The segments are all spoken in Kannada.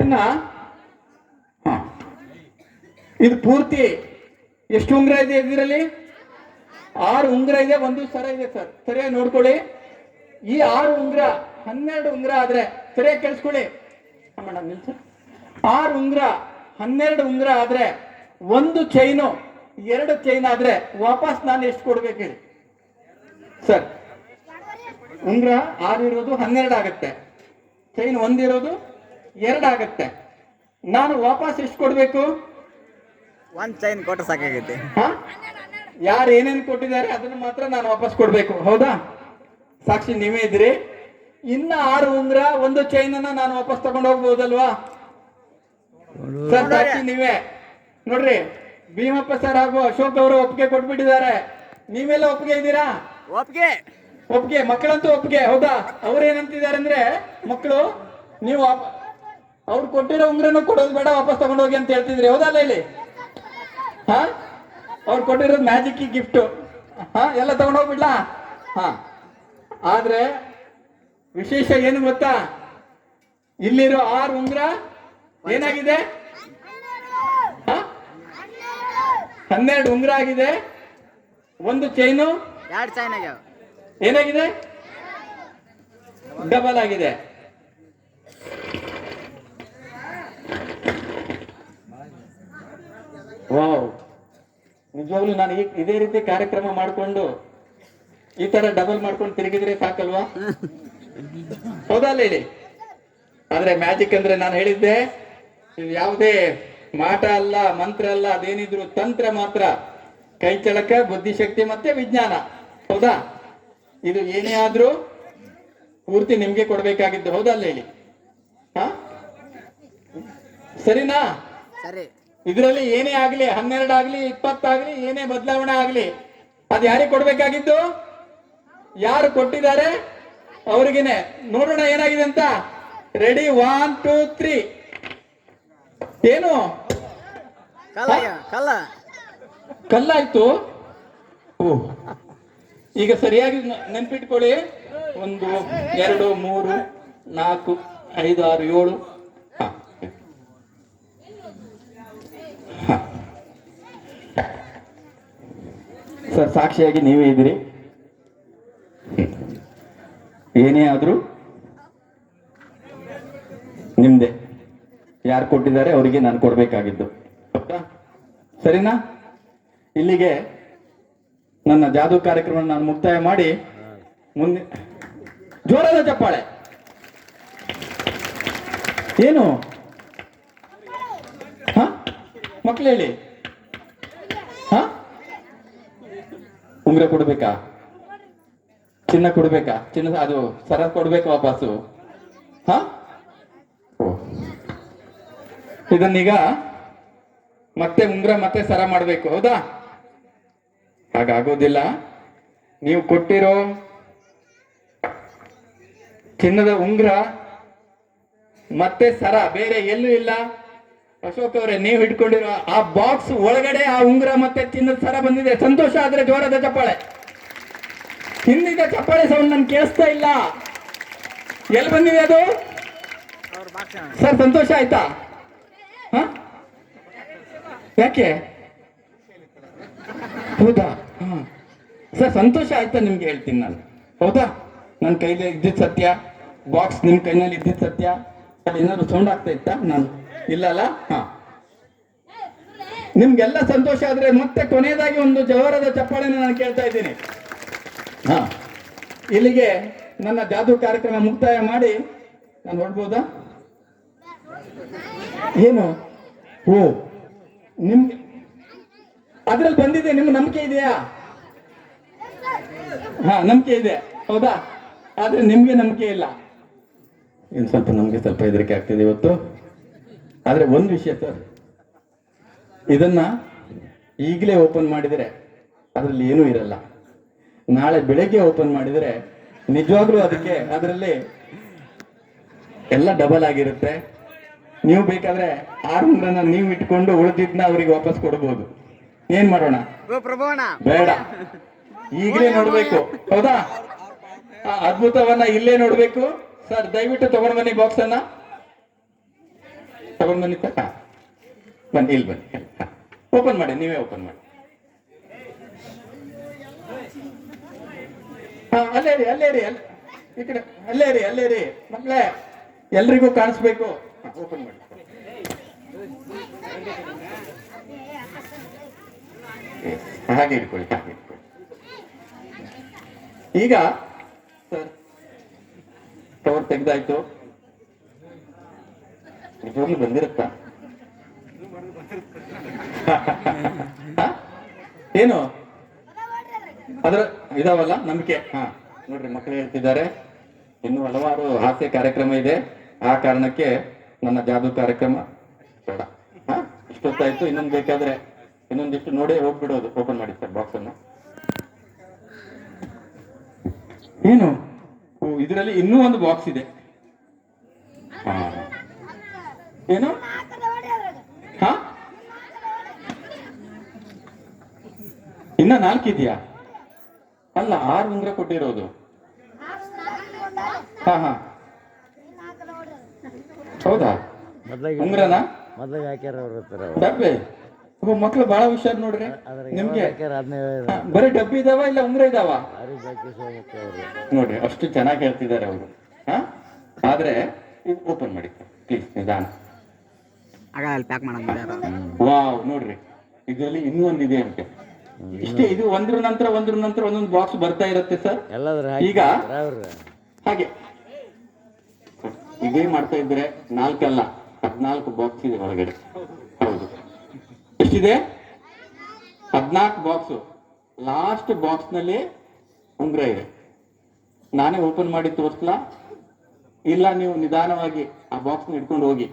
ಇದನ್ನ ಹ ಇದು ಪೂರ್ತಿ ಎಷ್ಟು ಉಂಗುರ ಇದೆ ಇದರಲ್ಲಿ? 6 ಉಂಗುರ ಇದೆ, ಒಂದು ಸರ ಇದೆ ಸರ್. ಸರಿಯಾಗಿ ನೋಡ್ಕೊಳ್ಳಿ. ಈ 6 ಉಂಗುರ 12 ಉಂಗುರ ಆದ್ರೆ, ಸರಿಯಾಗಿ ಕೇಳಿಸ್ಕೊಳ್ಳಿ ಮೇಡಮ್ ನಿಲ್ಸ. 6 ಉಂಗುರ 12 ಉಂಗುರ ಆದ್ರೆ, ಒಂದು ಚೈನು 2 ಚೈನ್ ಆದ್ರೆ ವಾಪಸ್ ನಾನು ಎಷ್ಟು ಕೊಡ್ಬೇಕು ಹೇಳಿ ಸರ್? ಉಂಗುರ 6 ಇರೋದು 12 ಆಗತ್ತೆ, ಚೈನ್ 1 ಇರೋದು 2 ಆಗತ್ತೆ. ನಾನು ವಾಪಸ್ ಎಷ್ಟು ಕೊಡ್ಬೇಕು? 1 ಚೈನ್ ಕೊಟ್ಟು ಸಾಕಾಗೈತಿ. ಯಾರು ಏನೇನು ಕೊಟ್ಟಿದ್ದಾರೆ ಅದನ್ನು ಮಾತ್ರ ನಾನು ವಾಪಸ್ ಕೊಡ್ಬೇಕು, ಹೌದಾ? ಸಾಕ್ಷಿ ನೀವೇ ಇದ್ರಿ. ಇನ್ನ 6 ಉಂಗುರ 1 ಚೈನ್ ಅನ್ನ ನಾನು ವಾಪಸ್ ತಗೊಂಡು ಹೋಗ್ಬೋದಲ್ವಾ ಸರ್? ಸಾಕ್ಷಿ ನೀವೇ ನೋಡ್ರಿ. ಭೀಮಪ್ಪ ಸರ್ ಹಾಗೂ ಅಶೋಕ್ ಅವರು ಒಪ್ಪಿಗೆ ಕೊಟ್ಬಿಟ್ಟಿದ್ದಾರೆ. ನೀವೆಲ್ಲ ಒಪ್ಪಿಗೆ ಇದ್ದೀರಾ? ಒಪ್ಪಿಗೆ. ಮಕ್ಕಳಂತೂ ಒಪ್ಪಿಗೆ, ಹೌದಾ? ಅವ್ರು ಏನಂತಿದ್ದಾರೆ ಅಂದ್ರೆ, ಮಕ್ಕಳು ನೀವು ಅವ್ರು ಕೊಟ್ಟಿರೋ ಉಂಗ್ರನು ಕೊಡೋದು ಬೇಡ, ವಾಪಸ್ ತಗೊಂಡು ಹೋಗಿ ಅಂತ ಹೇಳ್ತಿದ್ರಿ, ಹೌದಲ್ಲ? ಹೇಳಿ. ಹಾ, ಅವ್ರು ಕೊಟ್ಟಿರೋದು ಮ್ಯಾಜಿಕ್ ಗಿಫ್ಟ್. ಹಾ, ಎಲ್ಲ ತಗೊಂಡು ಹೋಗ್ಬಿಡ್ಲಾ? ಹಾ, ಆದ್ರೆ ವಿಶೇಷ ಏನು ಗೊತ್ತಾ? ಇಲ್ಲಿರೋ 6 ಉಂಗ್ರ ಏನಾಗಿದೆ? 12 ಉಂಗ್ರ ಆಗಿದೆ. ಒಂದು ಚೈನು 2 ಚೈನ್ ಆಗ್ಯಾವ. ಏನಾಗಿದೆ? ಡಬಲ್ ಆಗಿದೆ. ವಾವ್, ನಿಜವಾಗ್ಲೂ ನಾನು ಇದೇ ರೀತಿ ಕಾರ್ಯಕ್ರಮ ಮಾಡಿಕೊಂಡು ಈ ತರ ಡಬಲ್ ಮಾಡ್ಕೊಂಡು ತಿರುಗಿದ್ರೆ ಸಾಕಲ್ವಾ? ಹೌದಲ್ಲ? ಹೇಳಿ. ಆದ್ರೆ ಮ್ಯಾಜಿಕ್ ಅಂದ್ರೆ ನಾನು ಹೇಳಿದ್ದೆ, ಇದು ಯಾವುದೇ ಮಾಟ ಅಲ್ಲ, ಮಂತ್ರ ಅಲ್ಲ, ಅದೇನಿದ್ರು ತಂತ್ರ ಮಾತ್ರ. ಕೈ ಚಳಕ, ಬುದ್ಧಿಶಕ್ತಿ ಮತ್ತೆ ವಿಜ್ಞಾನ, ಹೌದಾ? ಇದು ಏನೇ ಆದ್ರೂ ಪೂರ್ತಿ ನಿಮ್ಗೆ ಕೊಡ್ಬೇಕಾಗಿದ್ದು, ಹೌದಲ್ಲ? ಹೇಳಿ. ಹಾ, ಸರಿನಾ? ಸರಿ. ಇದರಲ್ಲಿ ಏನೇ ಆಗ್ಲಿ, 12 ಆಗ್ಲಿ, 20 ಆಗ್ಲಿ, ಏನೇ ಬದಲಾವಣೆ ಆಗ್ಲಿ, ಅದು ಯಾರಿಗೆ ಕೊಡ್ಬೇಕಾಗಿದ್ದು? ಯಾರು ಕೊಟ್ಟಿದ್ದಾರೆ ಅವ್ರಿಗೇನೆ. ನೋಡೋಣ ಏನಾಗಿದೆ ಅಂತ. ರೆಡಿ? 1 2 3. ಏನು ಕಲ್ಲಾಯ್ತು? ಓ, ಈಗ ಸರಿಯಾಗಿ ನೆನ್ಪಿಟ್ಕೊಳ್ಳಿ. 1 2 3 4 5 6 7. ಸರ್ ಸಾಕ್ಷಿಯಾಗಿ ನೀವೇ ಇದ್ದೀರಿ. ಏನೇ ಆದ್ರೂ ನಿಮ್ದೆ. ಯಾರು ಕೊಟ್ಟಿದ್ದಾರೆ ಅವರಿಗೆ ನಾನು ಕೊಡ್ಬೇಕಾಗಿದ್ದು, ಸರಿನಾ? ಇಲ್ಲಿಗೆ ನನ್ನ ಜಾದೂ ಕಾರ್ಯಕ್ರಮ ನಾನು ಮುಕ್ತಾಯ ಮಾಡಿ ಮುಂದೆ ಜೋರಾದ ಚಪ್ಪಾಳೆ. ಏನು ಮಕ್ಳು ಹೇಳಿ. ಉಂಗ್ರ ಕೊಡ್ಬೇಕಾ? ಚಿನ್ನ ಕೊಡ್ಬೇಕಾ? ಚಿನ್ನ ಅದು ಸರ ಕೊಡ್ಬೇಕು ವಾಪಸ್ಸು? ಹ, ಇದನ್ನೀಗ ಮತ್ತೆ ಉಂಗ್ರ ಮತ್ತೆ ಸರ ಮಾಡ್ಬೇಕು, ಹೌದಾ? ಹಾಗಾಗೋದಿಲ್ಲ. ನೀವು ಕೊಟ್ಟಿರೋ ಚಿನ್ನದ ಉಂಗ್ರ ಮತ್ತೆ ಸರ ಬೇರೆ ಎಲ್ಲೂ ಇಲ್ಲ. ಅಶೋಕ್ ಅವರೇ, ನೀವು ಹಿಡ್ಕೊಂಡಿರೋ ಆ ಬಾಕ್ಸ್ ಒಳಗಡೆ ಆ ಉಂಗ್ರ ಮತ್ತೆ ಚಿನ್ನದ ಸರ ಬಂದಿದೆ. ಸಂತೋಷ ಆದ್ರೆ ಜೋರಾದ ಚಪ್ಪಾಳೆ. ಹಿಂದಿನ ಚಪ್ಪಾಳೆ ಸೌಂಡ್ ನನ್ಗೆ ಕೇಳಿಸ್ತಾ ಇಲ್ಲ. ಎಲ್ಲಿ ಬಂದಿದೆ ಅದು ಸರ್? ಸಂತೋಷ ಆಯ್ತಾ? ಹ, ಯಾಕೆ? ಹೌದಾ? ಹ ಸರ್, ಸಂತೋಷ ಆಯ್ತಾ ನಿಮ್ಗೆ? ಹೇಳ್ತೀನಿ ನಾನು, ಹೌದಾ? ನನ್ನ ಕೈಲಿ ಇದ್ದಿದ್ದು ಸತ್ಯ, ಬಾಕ್ಸ್ ನಿಮ್ ಕೈನಲ್ಲಿ ಇದ್ದಿದ್ದು ಸತ್ಯ. ಏನಾದ್ರು ಸೌಂಡ್ ಆಗ್ತಾ ಇತ್ತಾ? ನಾನು ಇಲ್ಲಲ್ಲ. ಹಾ, ನಿಮ್ಗೆಲ್ಲ ಸಂತೋಷ ಆದ್ರೆ ಮತ್ತೆ ಕೊನೆಯದಾಗಿ ಒಂದು ಜೋರಾದ ಚಪ್ಪಾಳೆನ ನಾನು ಕೇಳ್ತಾ ಇದ್ದೀನಿ. ಹಾ, ಇಲ್ಲಿಗೆ ನನ್ನ ಜಾದೂ ಕಾರ್ಯಕ್ರಮ ಮುಕ್ತಾಯ ಮಾಡಿ ನಾನು ಹೊರಡ್ಬೋದಾ? ಏನು? ಓ, ನಿಮ್ಗೆ ಅದ್ರಲ್ಲಿ ಬಂದಿದೆ, ನಿಮ್ಗೆ ನಂಬಿಕೆ ಇದೆಯಾ? ಹಾ, ನಂಬಿಕೆ ಇದೆ, ಹೌದಾ? ಆದ್ರೆ ನಿಮ್ಗೆ ನಂಬಿಕೆ ಇಲ್ಲ. ಇನ್ನು ಸ್ವಲ್ಪ ನಮ್ಗೆ ಸ್ವಲ್ಪ ಹೆದರಿಕೆ ಆಗ್ತಿದೆ ಇವತ್ತು. ಆದ್ರೆ ಒಂದು ವಿಷಯ ಸರ್, ಇದನ್ನ ಈಗಲೇ ಓಪನ್ ಮಾಡಿದರೆ ಅದರಲ್ಲಿ ಏನೂ ಇರಲ್ಲ. ನಾಳೆ ಬೆಳಗ್ಗೆ ಓಪನ್ ಮಾಡಿದರೆ ನಿಜವಾಗ್ಲೂ ಅದರಲ್ಲಿ ಎಲ್ಲ ಡಬಲ್ ಆಗಿರುತ್ತೆ. ನೀವು ಬೇಕಾದ್ರೆ 6 ಉಂಗ್ರನ ನೀವು ಇಟ್ಕೊಂಡು ಉಳಿದಿದ್ನ ಅವ್ರಿಗೆ ವಾಪಸ್ ಕೊಡಬಹುದು. ಏನ್ ಮಾಡೋಣ? ಬೇಡ, ಈಗಲೇ ನೋಡ್ಬೇಕು, ಹೌದಾ? ಅದ್ಭುತವನ್ನ ಇಲ್ಲೇ ನೋಡ್ಬೇಕು. ಸರ್ ದಯವಿಟ್ಟು ತಗೊಂಡ್ ಬನ್ನಿ ಬಾಕ್ಸ್ ಅನ್ನ. ತಗೊಂಡ್ ಬನ್ನಿ ಸರ್. ಹಾ ಬನ್ನಿ, ಇಲ್ಲಿ ಬನ್ನಿ. ಹಾ ಓಪನ್ ಮಾಡಿ, ನೀವೇ ಓಪನ್ ಮಾಡಿ. ಹಾ ಅಲ್ಲೇ ರೀ, ಅಲ್ಲೇ ರೀ, ಈ ಕಡೆ ಅಲ್ಲೇ ರೀ ಮಕ್ಕಳೇ, ಎಲ್ರಿಗೂ ಕಾಣಿಸ್ಬೇಕು. ಓಪನ್ ಮಾಡಿ. ಹಾಗೆ ಇಟ್ಕೊಳ್ಳಿ, ಹಾಗೆ ಇಟ್ಕೊಳ್ಳಿ. ಈಗ ಸರ್ ಕವರ್ ತೆಗ್ದಾಯ್ತು. ನಿಜವಾಗ್ಲೂ ಬಂದಿರುತ್ತಾ? ಏನು ಅದ್ರ ಇದಾವಲ್ಲ ನಂಬಿಕೆ. ಹಾ ನೋಡ್ರಿ, ಮಕ್ಕಳು ಹೇಳ್ತಿದ್ದಾರೆ ಇನ್ನು ಹಲವಾರು ಹಾಸ್ಯ ಕಾರ್ಯಕ್ರಮ ಇದೆ, ಆ ಕಾರಣಕ್ಕೆ ನನ್ನ ಜಾದೂ ಕಾರ್ಯಕ್ರಮ ಬೇಡ. ಹಾ ಇಷ್ಟೊತ್ತಾಯ್ತು, ಇನ್ನೊಂದು ಬೇಕಾದ್ರೆ ಇನ್ನೊಂದಿಷ್ಟು ನೋಡಿ ಹೋಗ್ಬಿಡೋದು. ಓಪನ್ ಮಾಡಿ ಸರ್ ಬಾಕ್ಸ್ ಅನ್ನು. ಏನು ಇದರಲ್ಲಿ ಇನ್ನೂ ಒಂದು ಬಾಕ್ಸ್ ಇದೆ. ಹಾ ಏನು? ಹಾ ಇನ್ನ 4 ಇದೆಯಾ? ಅಲ್ಲ, 6 ಉಂಗ್ರ ಕೊಟ್ಟಿರೋದು. ಹಾ ಹಾ ಹೌದಾ? ಉಂಗ್ರನ ಡಬ್ಬೆ. ಮಕ್ಳು ಬಹಳ ಹುಷಾರ್ ನೋಡ್ರಿ. ನಿಮ್ಗೆ ಬರೀ ಡಬ್ಬಿ ಇದಾವ ಇಲ್ಲ ಉಂಗ್ರ ಇದಾವ? ನೋಡ್ರಿ ಅಷ್ಟು ಚೆನ್ನಾಗಿ ಹೇಳ್ತಿದ್ದಾರೆ ಅವರು. ಹಾ ಆದ್ರೆ ಓಪನ್ ಮಾಡಿ ಪ್ಲೀಸ್, ನಿಧಾನ. ಪ್ಯಾಕ್ ಮಾಡೋದು. ವಾವ್, ನೋಡ್ರಿ ಇದರಲ್ಲಿ ಇನ್ನೂ ಒಂದಿದೆ ಅಂತೆ. ಇಷ್ಟೇ, ಇದು ಒಂದ್ರ ನಂತರ ಒಂದೊಂದು ಬಾಕ್ಸ್ ಬರ್ತಾ ಇರುತ್ತೆ ಸರ್. ಈಗ ಹಾಗೆ ಇದೇ ಮಾಡ್ತಾ ಇದ್ರೆ 4 ಅಲ್ಲ 14 ಬಾಕ್ಸ್ ಇದೆ ಒಳಗಡೆ. ಹೌದು, ಎಷ್ಟಿದೆ? 14 ಬಾಕ್ಸ್. ಲಾಸ್ಟ್ ಬಾಕ್ಸ್ ನಲ್ಲಿ ಉಂಗ್ರ ಇದೆ. ನಾನೇ ಓಪನ್ ಮಾಡಿ ತೋರಿಸ್ಲಾ? ಇಲ್ಲ, ನೀವು ನಿಧಾನವಾಗಿ ಆ ಬಾಕ್ಸ್ ಇಟ್ಕೊಂಡು ಹೋಗಿ.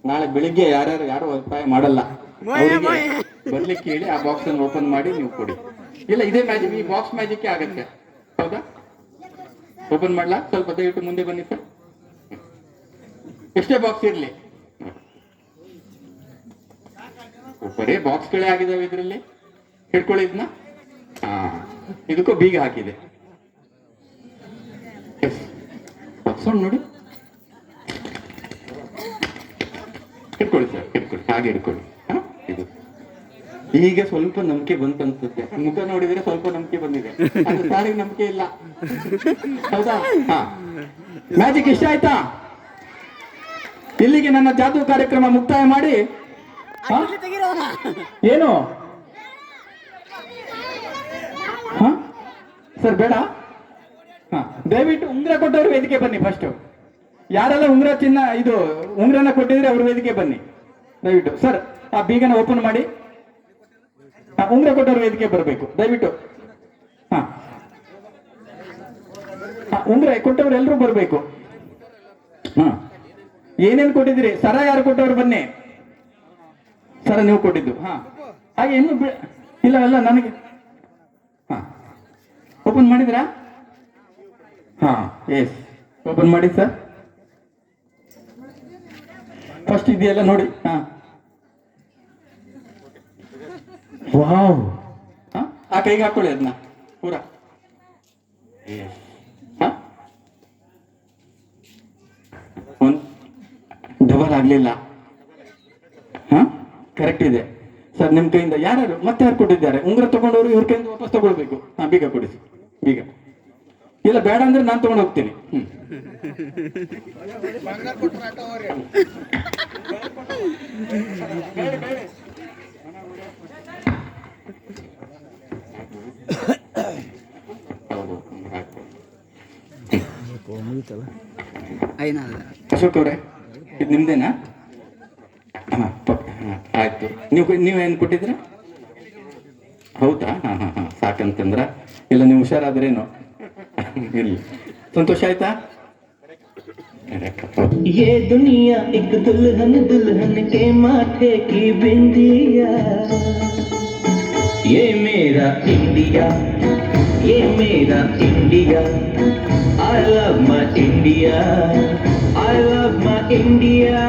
ನಾಳೆ ಬೆಳಿಗ್ಗೆ ಯಾರು ಒತ್ತಾಯ ಮಾಡಲ್ಲ, ಅವರಿಗೆ ಬರ್ಲಿಕ್ಕೆ ಹೇಳಿ ಆ ಬಾಕ್ಸ್ ಅನ್ನು ಓಪನ್ ಮಾಡಿ ನೀವು ಕೊಡಿ. ಇಲ್ಲ, ಇದೇ ಮ್ಯಾಜಿಕ್, ಈ ಬಾಕ್ಸ್ ಮ್ಯಾಜಿಕ್ ಆಗತ್ತೆ. ಹೌದಾ? ಓಪನ್ ಮಾಡ್ಲಾ? ಸ್ವಲ್ಪ ದಯವಿಟ್ಟು ಮುಂದೆ ಬನ್ನಿ ಸರ್. ಎಷ್ಟೇ ಬಾಕ್ಸ್ ಇರ್ಲಿ, ಬರೇ ಬಾಕ್ಸ್ಗಳೇ ಆಗಿದಾವೆ ಇದರಲ್ಲಿ. ಹಿಡ್ಕೊಳ್ಳಿ ಇದನ್ನ. ಹಾ ಇದಕ್ಕೂ ಬೀಗ ಹಾಕಿದೆ. ಬಾಕ್ಸ್ ನೋಡಿ, ಹಿಡ್ಕೊಳ್ಳಿ ಸರ್, ಹಿಡ್ಕೊಳ್ಳಿ, ಹಾಗೆ ಹಿಡ್ಕೊಳ್ಳಿ. ಇದು ಈಗ ಸ್ವಲ್ಪ ನಂಬಿಕೆ ಬಂತು ಅನ್ಸುತ್ತೆ. ಮುಖ ನೋಡಿದ್ರೆ ಸ್ವಲ್ಪ ನಂಬಿಕೆ ಬಂದಿದೆ, ಅದು ಸಾರಿಗೆ ನಂಬಿಕೆ ಇಲ್ಲ. ಹೌದಾ? ಹಾ ಮ್ಯಾಜಿಕ್ ಇಷ್ಟ ಆಯ್ತಾ? ಇಲ್ಲಿಗೆ ನನ್ನ ಜಾದೂ ಕಾರ್ಯಕ್ರಮ ಮುಕ್ತಾಯ ಮಾಡಿ. ಏನು ಸರ್ ಬೇಡ. ಹಾ ದಯವಿಟ್ಟು ಉಂಗ್ರ ಕೊಟ್ಟವ್ರು ವೇದಿಕೆ ಬನ್ನಿ. ಫಸ್ಟ್ ಯಾರೆಲ್ಲ ಉಂಗ್ರನ ಕೊಟ್ಟಿದ್ರೆ ಅವ್ರ ವೇದಿಕೆ ಬನ್ನಿ ದಯವಿಟ್ಟು. ಸರ್ ಆ ಬೀಗನ ಓಪನ್ ಮಾಡಿ. ಉಂಗ್ರ ಕೊಟ್ಟವ್ರು ವೇದಿಕೆ ಬರಬೇಕು ದಯವಿಟ್ಟು. ಹಾ ಉಂಗ್ರ ಕೊಟ್ಟವ್ರು ಎಲ್ಲರೂ ಬರಬೇಕು. ಹಾ ಏನೇನು ಕೊಟ್ಟಿದ್ದೀರಿ? ಸರ ಯಾರು ಕೊಟ್ಟವ್ರು ಬನ್ನಿ. ಸರ ನೀವು ಕೊಟ್ಟಿದ್ದು. ಹಾ ಹಾಗೆ ಇನ್ನು ಇಲ್ಲ ನನಗೆ. ಹಾ ಓಪನ್ ಮಾಡಿದ್ರಾ? ಹಾ ಎಸ್ ಓಪನ್ ಮಾಡಿ ಸರ್. ಫಸ್ಟ್ ಇದೆಯಲ್ಲ ನೋಡಿ. ಹಾ ವಾವ್. ಆ ಕೈಗೆ ಹಾಕೊಳ್ಳಿ ಅದನ್ನ ಪೂರ. ಡಬಲ್ ಆಗ್ಲಿಲ್ಲ. ಹಾ ಕರೆಕ್ಟ್ ಇದೆ ಸರ್. ನಿಮ್ ಕೈಯಿಂದ ಯಾರು ಮತ್ತೆ ಯಾರು ಕೊಟ್ಟಿದ್ದಾರೆ? ಉಂಗ್ರ ತಗೊಂಡವರು ಇವ್ರ ಕೈಯಿಂದ ವಾಪಸ್ ತಗೊಳ್ಬೇಕು. ಹಾ ಬೀಗ ಕೊಡಿಸಿ, ಬೀಗ. ಇಲ್ಲ ಬೇಡ ಅಂದ್ರೆ ನಾನು ತಗೊಂಡು ಹೋಗ್ತೀನಿ. ಅಶೋಕ್ ಅವರೇ, ಇದು ನಿಮ್ದೇನಾ? ಆಯ್ತು. ನೀವೇನು ಕೊಟ್ಟಿದ್ರ? ಹೌದಾ? ಹಾ ಹಾ ಹಾ ಸಾಕಂತಂದ್ರ. ಇಲ್ಲ ನೀವು ಹುಷಾರಾದ್ರೇನು ಇರ್ಲಿ. ಸಂತೋಷ ಆಯ್ತಾ? ये दुनिया एक दुल्हन दुल्हन के माथे की बिंदिया, ये मेरा इंडिया, ये मेरा India, I love my India, I love my India.